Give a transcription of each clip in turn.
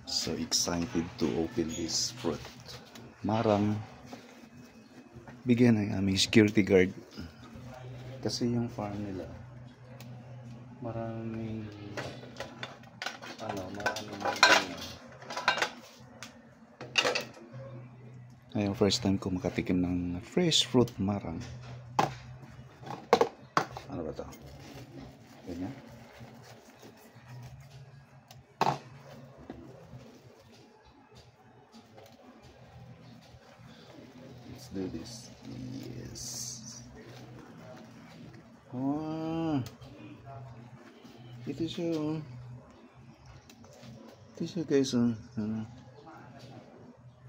So excited to open this fruit. Marang bigyan ng aming security guard kasi yung farm nila maraming ganyan. Ngayon first time ko makatikim ng fresh fruit marang. Ano ba to? Ganyan. Let's do this. Yes. Oh, ito siya. Ito siya guys.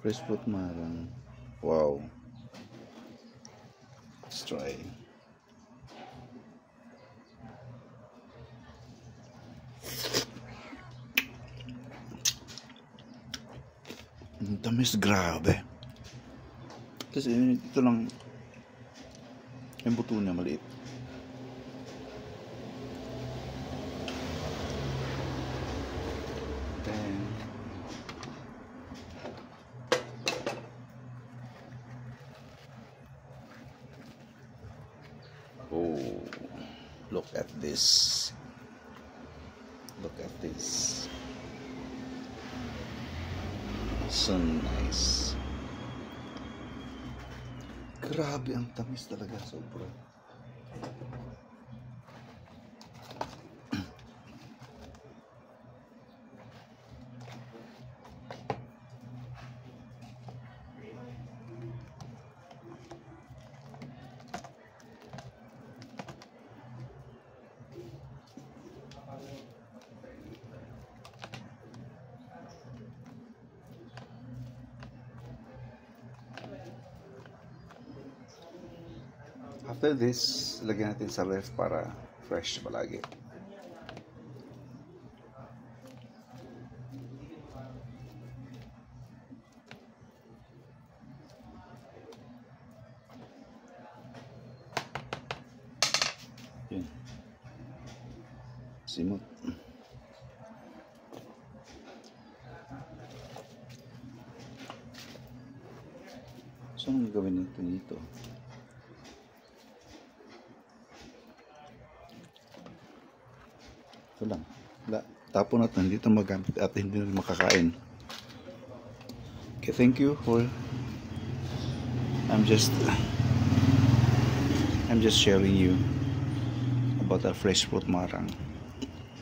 Fresh fruit marang. Wow. Let's try. Ang tamis, grabe. Kasi ito lang yung buto niya maliit. Then oh, look at this. Look at this. So nice. Grabe, ang tamis talaga, sobra. After this, lagyan natin sa ref para fresh palagi. Yun. Simot. So, anong gagawin natin dito? Ito lang. Tapon natin, dito magamit at hindi na makakain. Okay, thank you for I'm just sharing you about the fresh fruit marang.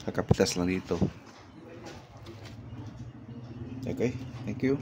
Kakapitas lang dito. Okay, thank you.